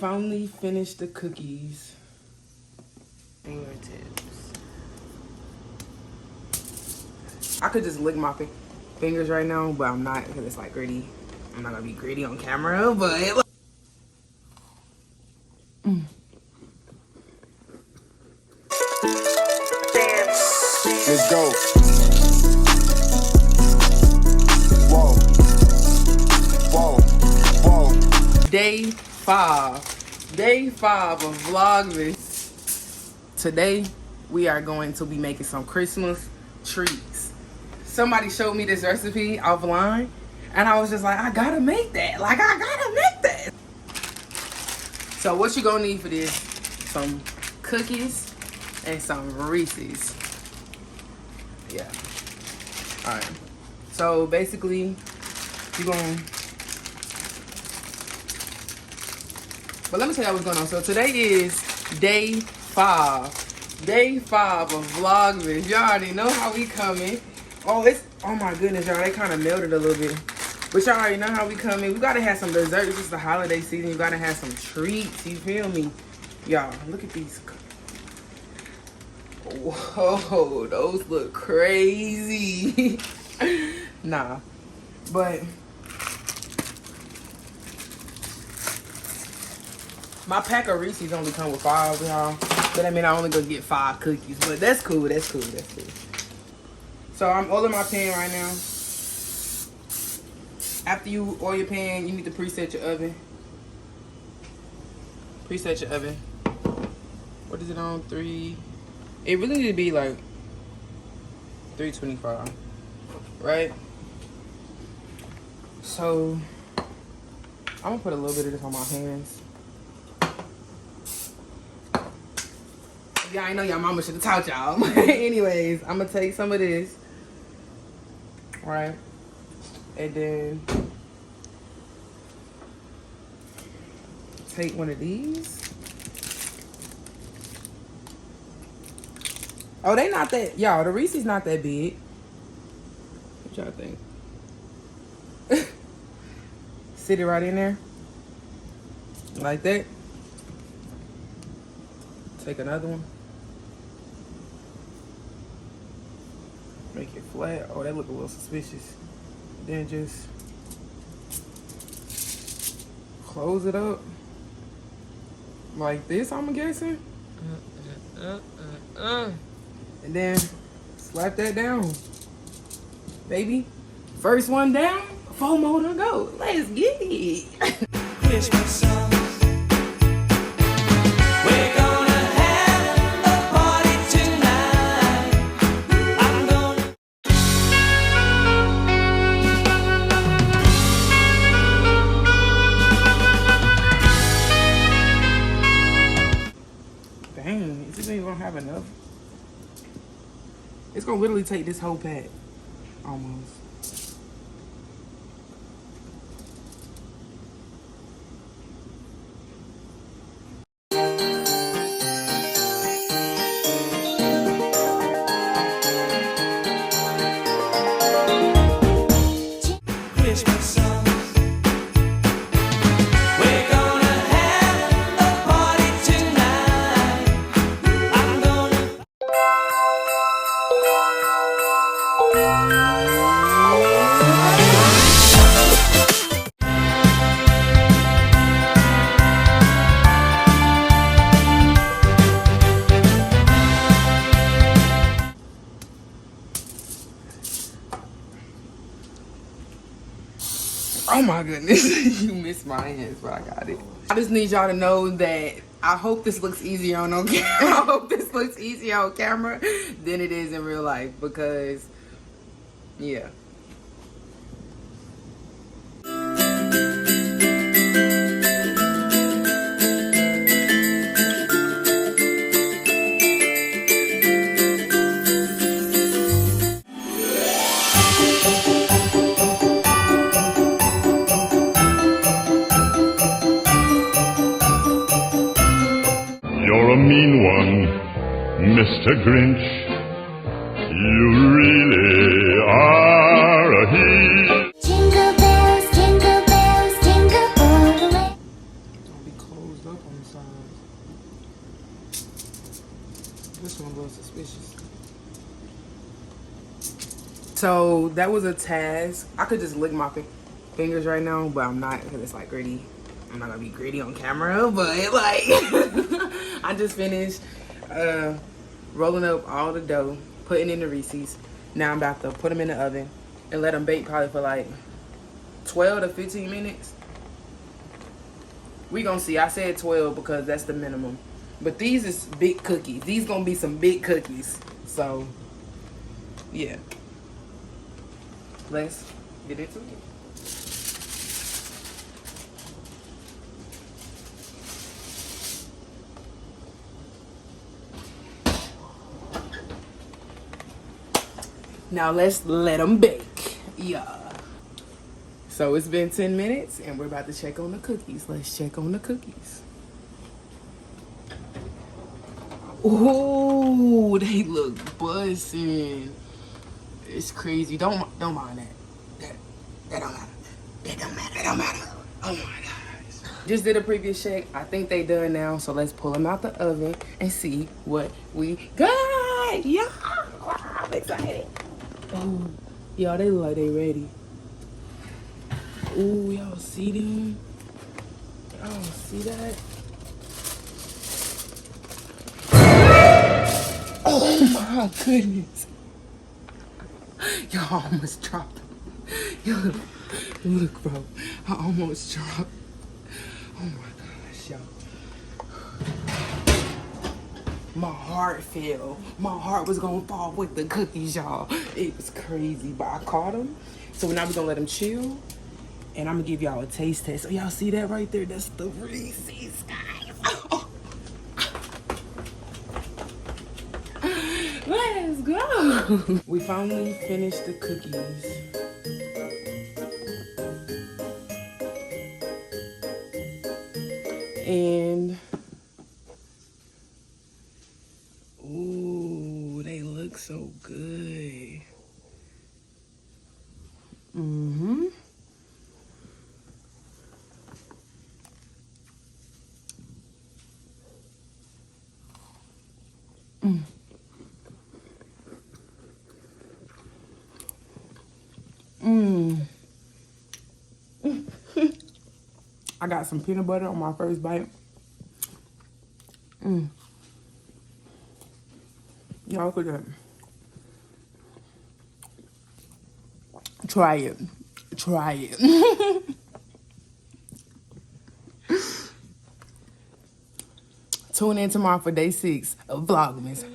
finally finished the cookies. Fingertips. I could just lick my fingers right now, but I'm not because it's like gritty. I'm not gonna be gritty on camera, but Let's go. Whoa. Whoa. Whoa. Day 5. Day 5 of Vlogmas. Today, we are going to be making some Christmas treats. Somebody showed me this recipe offline, and I was just like, I gotta make that. Like, I gotta make that. So what you gonna need for this? Some cookies and some Reese's. Yeah. All right. So basically, you're gonna. But let me tell you what's going on. So today is day 5. Day 5 of Vlogmas. Y'all already know how we coming. Oh, my goodness, y'all. They kind of melted a little bit. But y'all already know how we coming. We gotta have some desserts. It's the holiday season. You gotta have some treats. You feel me? Y'all, look at these. Whoa, those look crazy. Nah, but my pack of Reese's only come with 5, y'all. But I mean, I only gonna get 5 cookies. But that's cool. That's cool. That's cool. So I'm oiling my pan right now. After you oil your pan, you need to preset your oven. Preset your oven. What is it on? 3. It really need to be like 325, right? So I'm gonna put a little bit of this on my hands. Yeah, I know y'all mama should have taught y'all. Anyways, I'm gonna take some of this, right? And then take one of these. Oh, they not that, y'all, the Reese's not that big. What y'all think? Sit it right in there. Like that. Take another one. Make it flat. Oh, that look a little suspicious. Then just close it up. Like this, I'm guessing. And then slap that down, baby. First one down, 4 more to go. Let's get it. Christmas song. We're gonna have a party tonight. I'm gonna. Dang, is this even gonna have enough? It's gonna literally take this whole pack, almost. Christmas song. We're gonna have a party tonight. I'm gonna. Oh my goodness, you missed my hands, but I got it. I just need y'all to know that I hope this looks easier on camera. I hope this looks easier on camera than it is in real life because, yeah. You're a mean one, Mr. Grinch. You really are a he. Jingle bells, jingle all the way. Don't be closed up I'm a little suspicious. So that was a task. I could just lick my fingers right now, but I'm not because it's like gritty. I'm not gonna be gritty on camera, but like I just finished rolling up all the dough, putting in the Reese's. Now I'm about to put them in the oven and let them bake probably for like 12 to 15 minutes. We gonna see. I said 12 because that's the minimum. But these is big cookies. These gonna be some big cookies. So, yeah. Let's get into it. Now let's let them bake. Yeah. So it's been 10 minutes and we're about to check on the cookies. Let's check on the cookies. Ooh, they look bussin'. It's crazy. Don't mind that. That don't matter. That don't matter. That don't matter. Oh my gosh. Just did a previous check. I think they done now. So let's pull them out the oven and see what we got. Yeah. I'm excited. Oh, y'all, they look like they ready. Ooh, y'all see them? Y'all see that? Oh my goodness. Y'all almost dropped them. Look, bro. I almost dropped. Oh my gosh, y'all. My heart fell. My heart was gonna fall with the cookies, y'all. It was crazy, but I caught them. So now we're gonna let them chill. And I'm gonna give y'all a taste test. So y'all see that right there? That's the Reese's, guys. Oh. Let's go. We finally finished the cookies. And ooh, they look so good. Mm-hmm. I got some peanut butter on my first bite. Y'all look at that. Try it. Try it. Tune in tomorrow for day 6 of Vlogmas.